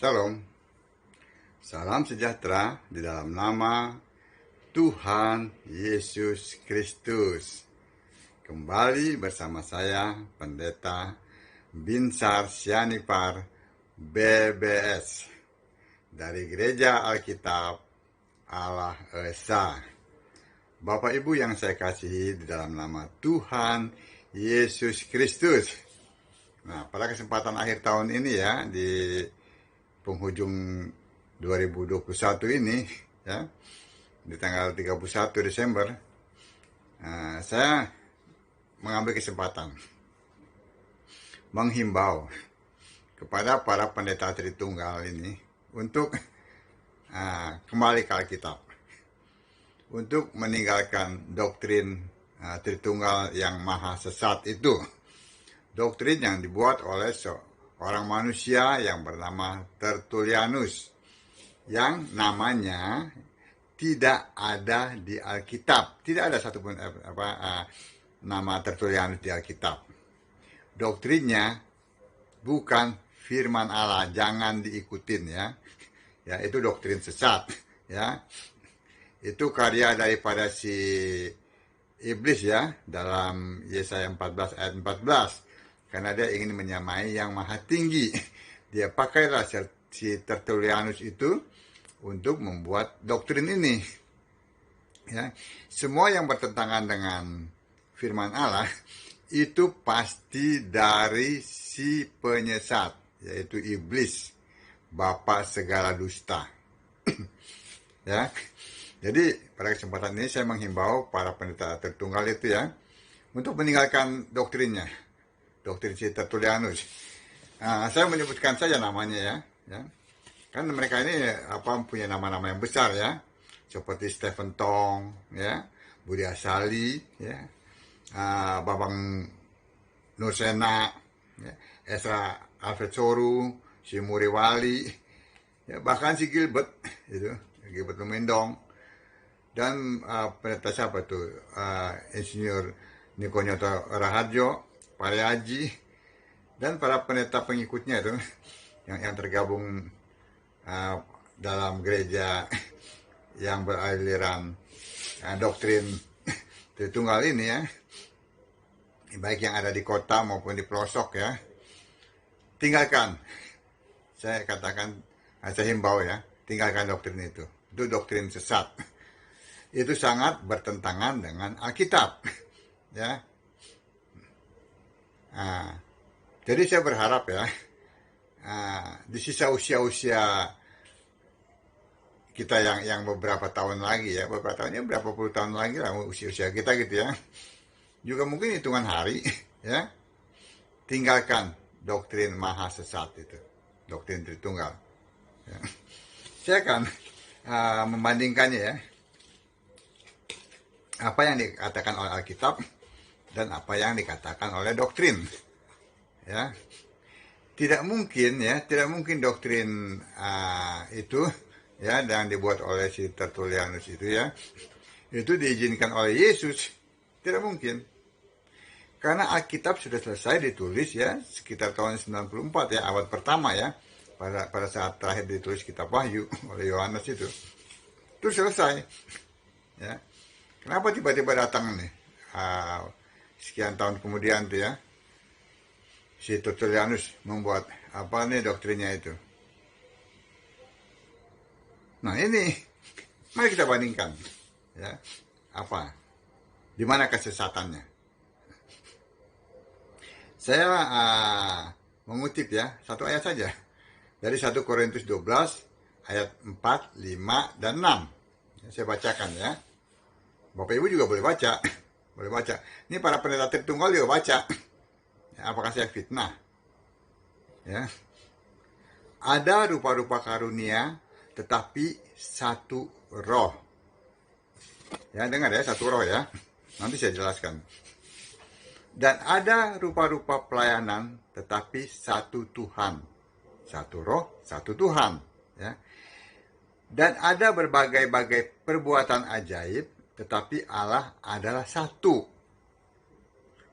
Shalom, salam sejahtera di dalam nama Tuhan Yesus Kristus. Kembali bersama saya, Pendeta Binsar Sianipar BBS dari Gereja Alkitab Allah Esa. Bapak Ibu yang saya kasihi di dalam nama Tuhan Yesus Kristus. Nah, pada kesempatan akhir tahun ini ya, di penghujung 2021 ini ya, di tanggal 31 Desember, saya mengambil kesempatan menghimbau kepada para pendeta Tritunggal ini untuk kembali ke Alkitab, untuk meninggalkan doktrin Tritunggal yang maha sesat itu, doktrin yang dibuat oleh orang manusia yang bernama Tertullianus, yang namanya tidak ada di Alkitab. Tidak ada satupun nama Tertullianus di Alkitab. Doktrinnya bukan firman Allah, jangan diikutin ya. Ya, itu doktrin sesat ya. Itu karya daripada si iblis ya, dalam Yesaya 14 ayat 14. Karena dia ingin menyamai yang maha tinggi. Dia pakailah si Tertullianus itu untuk membuat doktrin ini. Ya, semua yang bertentangan dengan firman Allah itu pasti dari si penyesat, yaitu iblis, bapa segala dusta. Ya, jadi pada kesempatan ini saya menghimbau para pendeta Tritunggal itu ya, untuk meninggalkan doktrinnya. Doktrin si Tertullianus. Saya menyebutkan saja namanya ya. Kan mereka ini punya nama-nama yang besar ya, seperti Stephen Tong ya, Budi Asali ya, Babang Nursena ya, Ezra Alfred Soru, si Muriwali ya, bahkan si Gilbert itu, Gilbert Lumendong, dan pendeta siapa tuh, Insinyur Niko Nyoto Raharjo, Pak Haji, dan para pendeta pengikutnya itu yang tergabung dalam gereja yang beraliran doktrin Tritunggal ini ya, baik yang ada di kota maupun di pelosok ya, tinggalkan. Saya katakan, saya himbau ya, tinggalkan doktrin itu doktrin sesat. Itu sangat bertentangan dengan Alkitab ya. Jadi saya berharap ya, di sisa usia kita yang beberapa tahun lagi ya, berapa puluh tahun lagi lah usia kita gitu ya, juga mungkin hitungan hari ya, tinggalkan doktrin maha sesat itu, doktrin Tritunggal ya. Saya akan membandingkannya ya, apa yang dikatakan oleh Alkitab dan apa yang dikatakan oleh doktrin ya. Tidak mungkin doktrin itu ya, yang dibuat oleh si Tertullianus itu ya, itu diizinkan oleh Yesus. Tidak mungkin, karena Alkitab sudah selesai ditulis ya sekitar tahun 94 ya, abad pertama ya, pada saat terakhir ditulis kitab Wahyu oleh Yohanes itu selesai ya. Kenapa tiba-tiba datang nih sekian tahun kemudian tuh ya, si Tertullianus membuat doktrinnya itu. Nah ini, mari kita bandingkan ya, di mana kesesatannya. Saya mengutip ya satu ayat saja dari 1 Korintus 12 ayat 4, 5, dan 6. Saya bacakan ya. Bapak Ibu juga boleh baca. Boleh baca. Ini para pendeta Tritunggal juga baca. Ya, apakah saya fitnah? Ya. Ada rupa-rupa karunia, tetapi satu roh. Ya, dengar ya, satu roh ya. Nanti saya jelaskan. Dan ada rupa-rupa pelayanan, tetapi satu Tuhan. Satu roh, satu Tuhan. Ya. Dan ada berbagai-bagai perbuatan ajaib, tetapi Allah adalah satu,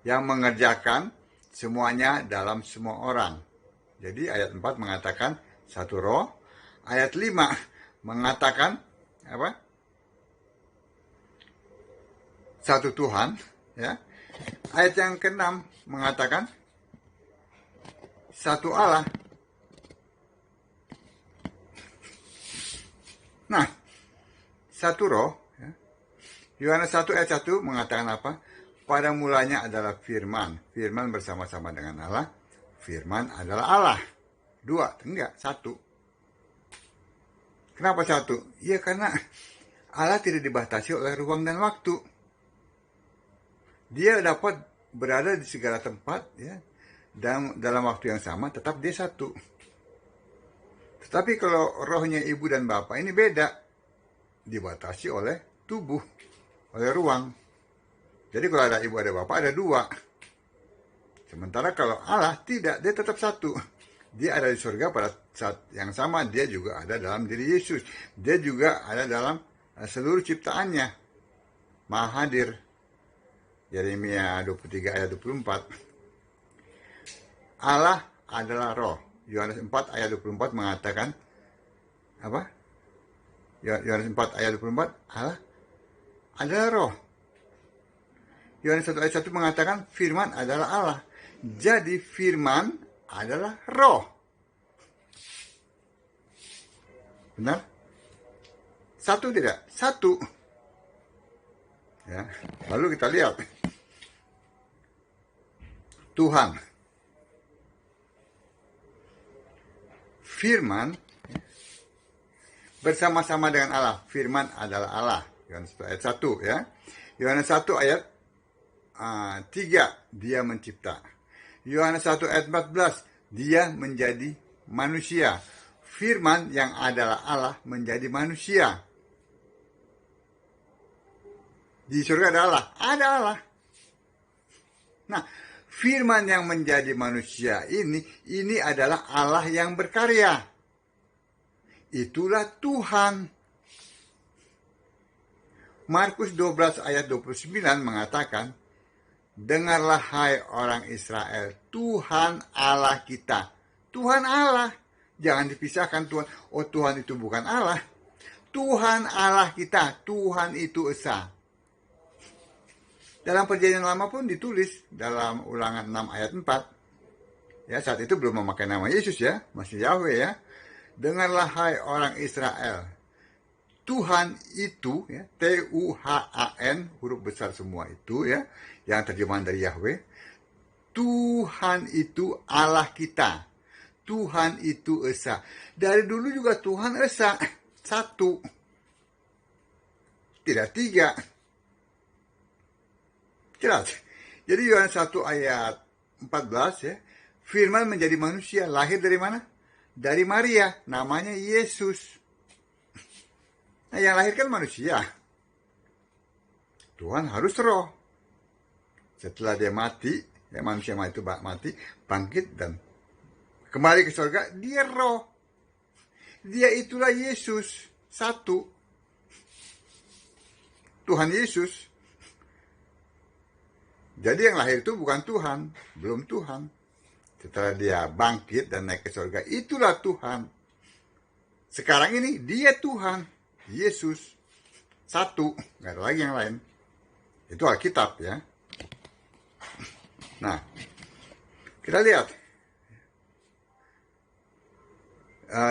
yang mengerjakan semuanya dalam semua orang. Jadi ayat 4 mengatakan satu roh. Ayat 5 mengatakan apa? Satu Tuhan, ya. Ayat yang ke-6 mengatakan satu Allah. Nah, satu roh, ya. Yohanes 1 ayat 1 mengatakan apa? Pada mulanya adalah firman. Firman bersama-sama dengan Allah. Firman adalah Allah. Dua, enggak, satu. Kenapa satu? Ya karena Allah tidak dibatasi oleh ruang dan waktu. Dia dapat berada di segala tempat, ya, dan dalam waktu yang sama, tetap dia satu. Tetapi kalau rohnya ibu dan bapak ini beda, dibatasi oleh tubuh, oleh ruang. Jadi kalau ada ibu ada bapak ada dua. Sementara kalau Allah tidak, dia tetap satu. Dia ada di surga pada saat yang sama, dia juga ada dalam diri Yesus. Dia juga ada dalam seluruh ciptaannya. Maha hadir. Yeremia 23 ayat 24. Allah adalah roh. Yohanes 4 ayat 24 mengatakan apa? Yohanes 4 ayat 24, Allah adalah roh. Yohanes 1 ayat 1 mengatakan firman adalah Allah. Jadi firman adalah roh. Benar? Satu tidak? Satu. Ya. Lalu kita lihat Tuhan. Firman bersama-sama dengan Allah. Firman adalah Allah. Yohanes 1 ayat 1, ya. Yohanes 1 ayat 3, dia mencipta. Yohanes 1 ayat 14, dia menjadi manusia. Firman yang adalah Allah menjadi manusia. Di surga ada Allah. Ada Allah. Nah, firman yang menjadi manusia ini adalah Allah yang berkarya. Itulah Tuhan. Markus 12 ayat 29 mengatakan, dengarlah hai orang Israel, Tuhan Allah kita. Tuhan Allah. Jangan dipisahkan Tuhan. Oh, Tuhan itu bukan Allah. Tuhan Allah kita. Tuhan itu esa. Dalam perjanjian lama pun ditulis dalam Ulangan 6 ayat 4. Ya, saat itu belum memakai nama Yesus, ya. Masih Yahweh, ya. Dengarlah hai orang Israel. Tuhan itu, ya, Tuhan, huruf besar semua itu, ya, yang terjemahan dari Yahweh. Tuhan itu Allah kita. Tuhan itu esa. Dari dulu juga Tuhan esa. Satu. Tidak tiga. Jelas. Jadi Yohanes 1 ayat 14, ya. Firman menjadi manusia. Lahir dari mana? Dari Maria. Namanya Yesus. Nah, yang lahir kan manusia. Tuhan harus roh. Setelah dia mati, ya, manusia itu mati, bangkit dan kembali ke surga, dia roh. Dia itulah Yesus. Satu. Tuhan Yesus. Jadi yang lahir itu bukan Tuhan. Belum Tuhan. Setelah dia bangkit dan naik ke surga, itulah Tuhan. Sekarang ini dia Tuhan. Yesus. Satu. Nggak ada lagi yang lain. Itu Alkitab, ya. Nah, kita lihat.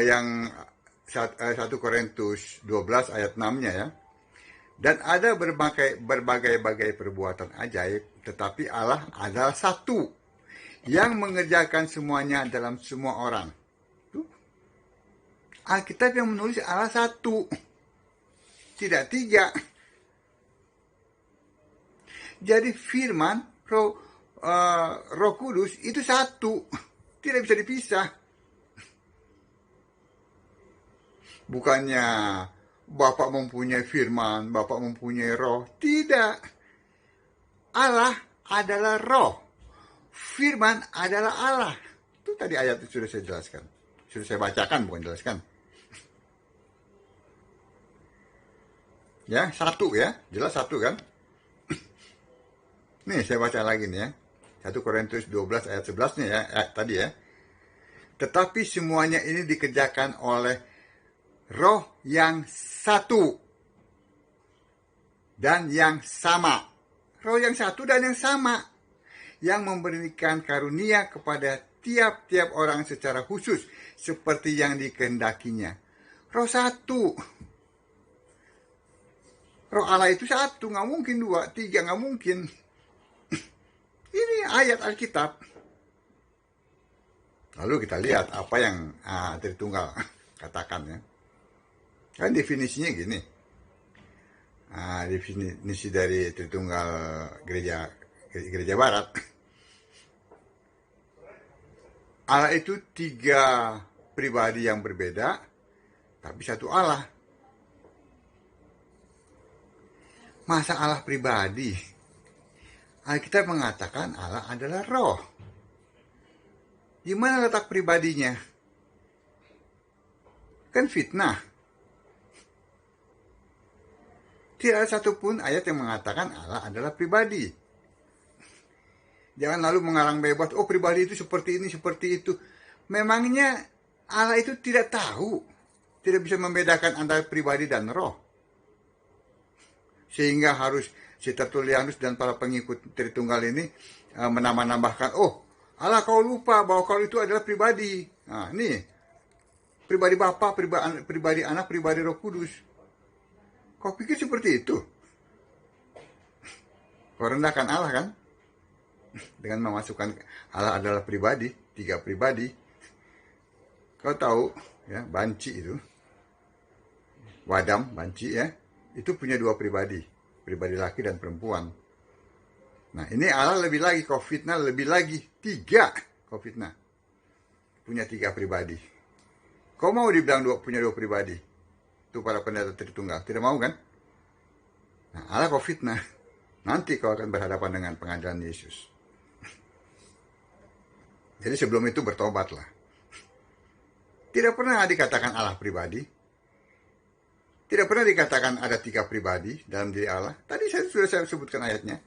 Yang 1 Korintus 12 ayat 6-nya, ya. Dan ada berbagai perbuatan ajaib, tetapi Allah adalah satu yang mengerjakan semuanya dalam semua orang. Alkitab yang menulis Allah satu, tidak tiga. Jadi firman Roh Kudus itu satu, tidak bisa dipisah. Bukannya Bapak mempunyai firman, Bapak mempunyai roh. Tidak. Allah adalah roh. Firman adalah Allah. Itu tadi ayat itu sudah saya jelaskan. Sudah saya bacakan, bukan jelaskan. Ya, satu, ya. Jelas satu, kan? Nih, saya baca lagi nih, ya. 1 Korintus 12 ayat 11 nih, ya. Tadi, ya. Tetapi semuanya ini dikerjakan oleh Roh yang satu dan yang sama. Roh yang satu dan yang sama, yang memberikan karunia kepada tiap-tiap orang secara khusus, seperti yang dikehendakinya. Roh satu. Roh Allah itu satu, nggak mungkin dua, tiga, nggak mungkin. Ini ayat Alkitab. Lalu kita lihat apa yang Tritunggal katakan ya. Kan definisinya gini. Definisi dari Tritunggal gereja Barat. Allah itu tiga pribadi yang berbeda, tapi satu Allah. Masa Allah pribadi? Alkitab mengatakan Allah adalah roh. Di mana letak pribadinya? Kan fitnah. Tidak ada satupun ayat yang mengatakan Allah adalah pribadi. Jangan lalu mengarang bebas, oh pribadi itu seperti ini, seperti itu. Memangnya Allah itu tidak tahu, tidak bisa membedakan antara pribadi dan roh. Sehingga harus si Tertullianus dan para pengikut Tritunggal ini menambah-nambahkan, oh Allah kau lupa bahwa kau itu adalah pribadi. Nah ini, pribadi Bapa, pribadi Anak, pribadi Roh Kudus. Kau pikir seperti itu? Kau rendahkan Allah kan? Dengan memasukkan Allah adalah pribadi, tiga pribadi. Kau tahu ya, banci itu, wadam, banci ya, itu punya dua pribadi, pribadi laki dan perempuan. Nah ini Allah lebih lagi, kau fitnah lebih lagi, tiga kau fitnah, punya tiga pribadi. Kau mau dibilang punya dua pribadi? Itu para pendeta Tritunggal, tidak mau kan? Nah Allah kau fitnah, nanti kau akan berhadapan dengan pengadilan Yesus. Jadi sebelum itu bertobatlah. Tidak pernah dikatakan Allah pribadi. Tidak pernah dikatakan ada tiga pribadi dalam diri Allah. Tadi sudah saya sebutkan ayatnya.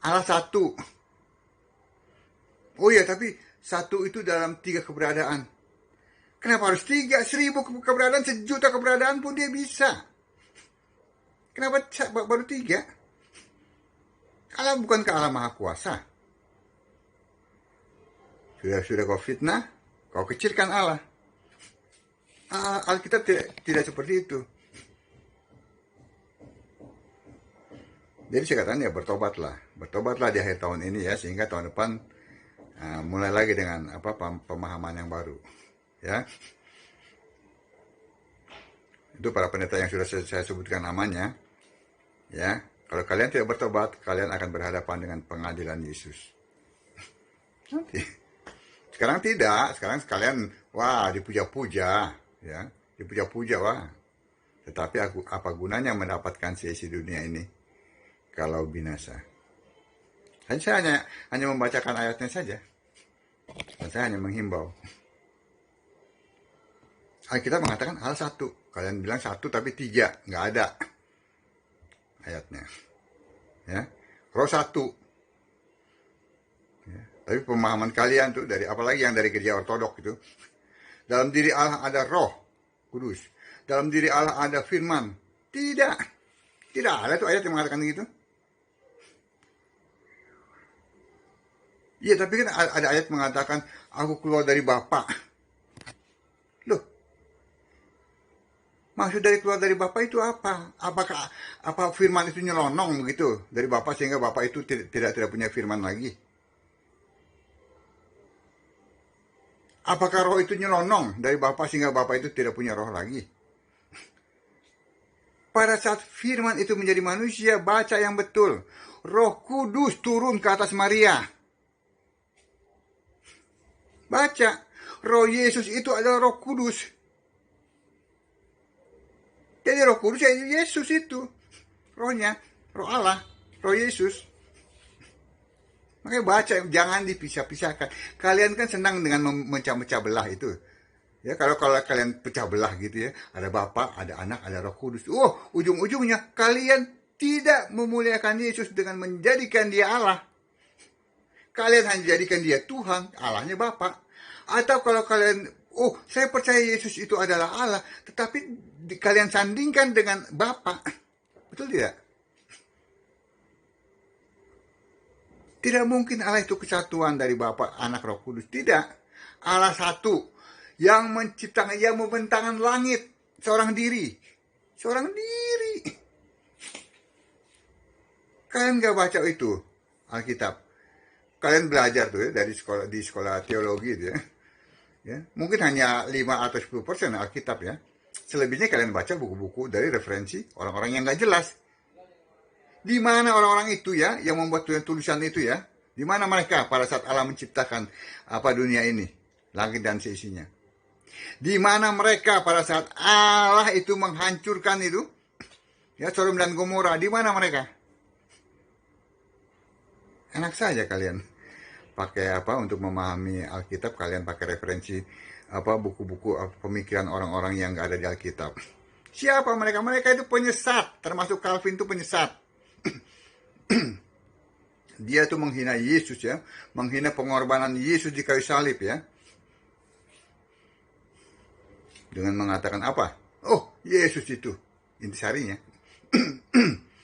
Allah satu. Oh iya, tapi satu itu dalam tiga keberadaan. Kenapa harus tiga? 1000 keberadaan, 1.000.000 keberadaan pun dia bisa. Kenapa baru tiga? Allah bukankah Allah Maha Kuasa? Sudah kau fitnah, kau kecilkan Allah. Alkitab tidak seperti itu. Jadi saya katakan ya bertobatlah di akhir tahun ini ya, sehingga tahun depan mulai lagi dengan pemahaman yang baru. Ya, itu para pendeta yang sudah saya sebutkan namanya. Ya, kalau kalian tidak bertobat, kalian akan berhadapan dengan pengadilan Yesus. Nanti. Sekarang tidak, sekarang sekalian wah dipuja-puja, ya, dipuja-puja wah. Tetapi apa gunanya mendapatkan sesi dunia ini kalau binasa? Saya hanya membacakan ayatnya saja. Dan saya hanya menghimbau. Kita mengatakan Allah satu. Kalian bilang satu tapi tiga. Nggak ada ayatnya. Ya, roh satu. Ya. Tapi pemahaman kalian tuh dari apalagi yang dari gereja ortodok itu. Dalam diri Allah ada roh kudus. Dalam diri Allah ada firman. Tidak. Tidak ada tuh ayat yang mengatakan gitu. Iya, tapi kan ada ayat mengatakan aku keluar dari Bapa. Loh, maksud dari keluar dari Bapa itu apa? Apa firman itu nyelonong begitu dari Bapa sehingga Bapa itu tidak punya firman lagi? Apakah roh itu nyelonong dari Bapa sehingga Bapa itu tidak punya roh lagi? Pada saat firman itu menjadi manusia, baca yang betul. Roh Kudus turun ke atas Maria. Baca, roh Yesus itu adalah roh kudus. Jadi roh kudus ya Yesus itu. Rohnya, roh Allah, roh Yesus. Makanya baca, jangan dipisah-pisahkan. Kalian kan senang dengan memecah-mecah belah itu. Ya, kalau kalian pecah belah gitu ya. Ada Bapa, ada Anak, ada Roh Kudus. Oh, ujung-ujungnya kalian tidak memuliakan Yesus dengan menjadikan dia Allah. kalian hanya jadikan dia Tuhan, Allahnya Bapa. Atau kalau kalian, oh saya percaya Yesus itu adalah Allah, tetapi kalian sandingkan dengan Bapa. Betul tidak? Tidak mungkin Allah itu kesatuan dari Bapa, Anak, Roh Kudus. Tidak. Allah satu yang menciptakan, yang membentangkan langit seorang diri. Seorang diri. Kalian gak baca itu Alkitab. Kalian belajar tuh ya, dari sekolah, di sekolah teologi itu ya. Ya, mungkin hanya 5 atau 10% Alkitab ya. Selebihnya kalian baca buku-buku dari referensi orang-orang yang gak jelas. Di mana orang-orang itu ya, yang membuat tulisan itu ya, di mana mereka pada saat Allah menciptakan dunia ini, langit dan seisinya. Di mana mereka pada saat Allah itu menghancurkan itu, ya Sodom dan Gomora, di mana mereka? Enak saja kalian pakai untuk memahami Alkitab, kalian pakai referensi buku-buku pemikiran orang-orang yang gak ada di Alkitab. Siapa mereka? Mereka itu penyesat, termasuk Calvin itu penyesat. Dia tuh menghina Yesus ya, menghina pengorbanan Yesus di kayu salib ya, dengan mengatakan apa? Oh, Yesus itu intisarinya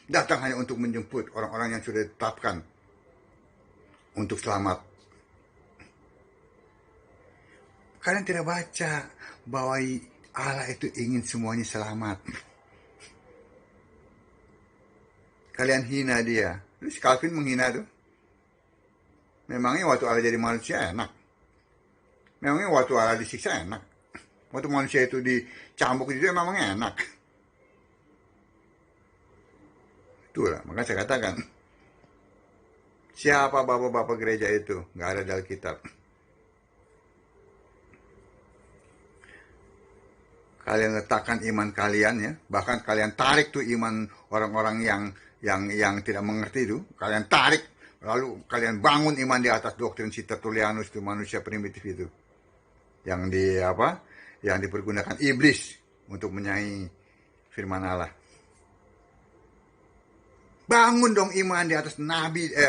datang hanya untuk menjemput orang-orang yang sudah ditetapkan untuk selamat. Kalian tidak baca bahwa Allah itu ingin semuanya selamat. Kalian hina dia. Terus Calvin menghina tuh. Memangnya waktu Allah jadi manusia enak? Memangnya waktu Allah disiksa enak? Waktu manusia itu dicambuk itu memangnya enak? Itulah, maka saya katakan, siapa bapak-bapak gereja itu? Nggak ada di Alkitab. Kalian letakkan iman kalian ya, bahkan kalian tarik tuh iman orang-orang yang tidak mengerti itu, kalian tarik, lalu kalian bangun iman di atas doktrin si Tertullianus itu, manusia primitif itu, yang dipergunakan iblis untuk menyaingi firman Allah. Bangun dong iman di atas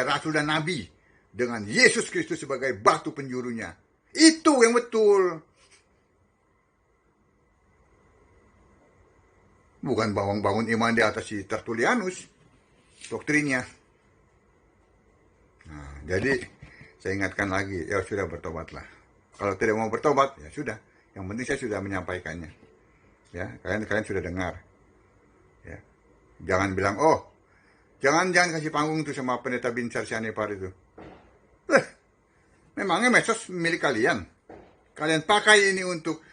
rasul dan nabi dengan Yesus Kristus sebagai batu penjurunya. Itu yang betul. Bukan bangun iman di atas si Tertullianus doktrinnya. Nah, jadi saya ingatkan lagi, ya sudah bertobatlah. Kalau tidak mau bertobat, ya sudah. Yang penting saya sudah menyampaikannya. Ya, kalian sudah dengar. Ya. Jangan bilang, oh, jangan kasih panggung itu sama pendeta Binsar Sianipar itu. Memangnya medsos milik kalian? Kalian pakai ini untuk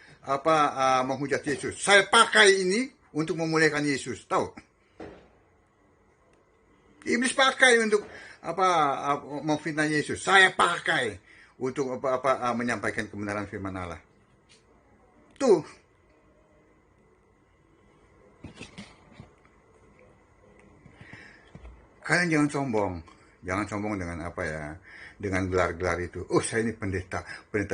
menghujat Yesus. Saya pakai ini untuk memuliakan Yesus, tahu? Iblis pakai untuk memfitnah Yesus. Saya pakai untuk menyampaikan kebenaran firman Allah. Tuh. Kalian jangan sombong. Jangan sombong dengan dengan gelar-gelar itu. Oh, saya ini pendeta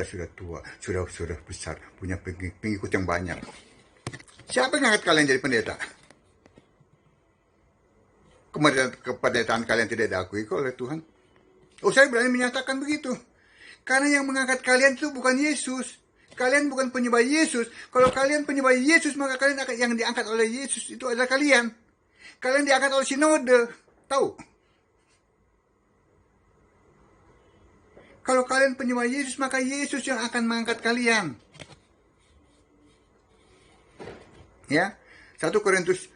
sudah tua, sudah besar, punya pengikut yang banyak. Siapa yang ngangkat kalian jadi pendeta? Kependetaan kalian tidak diakui oleh Tuhan. Oh, saya berani menyatakan begitu. Karena yang mengangkat kalian itu bukan Yesus. Kalian bukan penyembah Yesus. Kalau kalian penyembah Yesus, maka kalian yang diangkat oleh Yesus itu adalah kalian. Kalian diangkat oleh sinode. Tahu? Kalau kalian penyembah Yesus, maka Yesus yang akan mengangkat kalian. Ya, 1 Korintus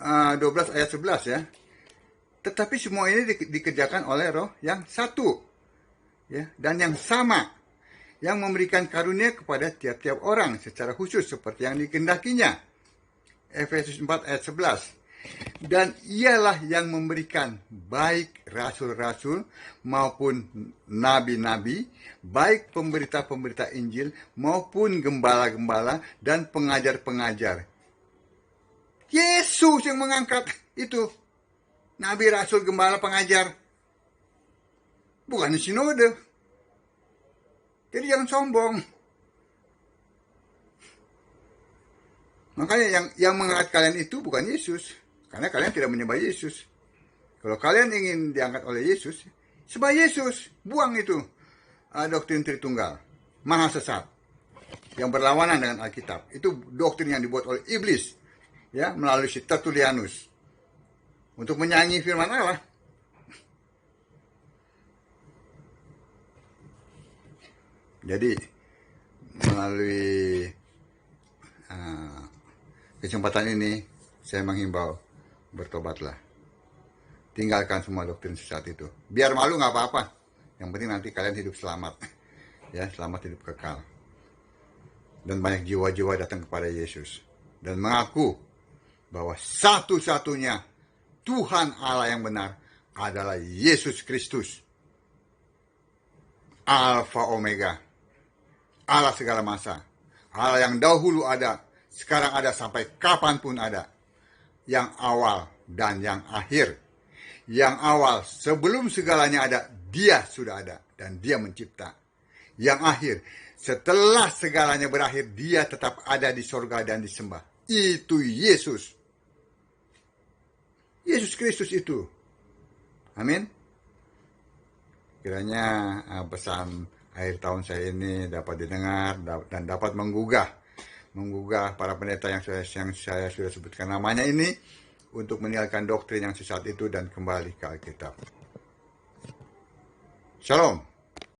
12 ayat 11 ya. Tetapi semua ini dikerjakan oleh Roh yang satu, ya, dan yang sama, yang memberikan karunia kepada tiap-tiap orang secara khusus seperti yang dikehendakinya. Efesus 4 ayat 11. Dan ialah yang memberikan baik rasul-rasul maupun nabi-nabi, baik pemberita-pemberita Injil maupun gembala-gembala dan pengajar-pengajar. Yesus yang mengangkat itu. Nabi, rasul, gembala, pengajar. Bukan sinode. Jadi jangan sombong. Makanya yang mengangkat kalian itu bukan Yesus. Karena kalian tidak menyembah Yesus. Kalau kalian ingin diangkat oleh Yesus, Sebab Yesus buang itu doktrin Tritunggal, maha sesat, yang berlawanan dengan Alkitab. Itu doktrin yang dibuat oleh iblis, ya, melalui si Tertullianus untuk menyanyi firman Allah. Jadi melalui kesempatan ini saya menghimbau, bertobatlah, tinggalkan semua doktrin sesat itu. Biar malu nggak apa-apa, yang penting nanti kalian hidup selamat, ya, selamat hidup kekal, dan banyak jiwa-jiwa datang kepada Yesus dan mengaku bahwa satu-satunya Tuhan Allah yang benar adalah Yesus Kristus, Alfa Omega, Allah segala masa, Allah yang dahulu ada, sekarang ada, sampai kapanpun ada, yang awal dan yang akhir. Yang awal sebelum segalanya ada, Dia sudah ada dan Dia mencipta. Yang akhir setelah segalanya berakhir, Dia tetap ada di sorga dan disembah. Itu Yesus. Yesus Kristus itu. Amin. Kiranya pesan akhir tahun saya ini dapat didengar dan dapat menggugah para pendeta yang saya sudah sebutkan namanya ini untuk meninggalkan doktrin yang sesat itu dan kembali ke Alkitab. Shalom.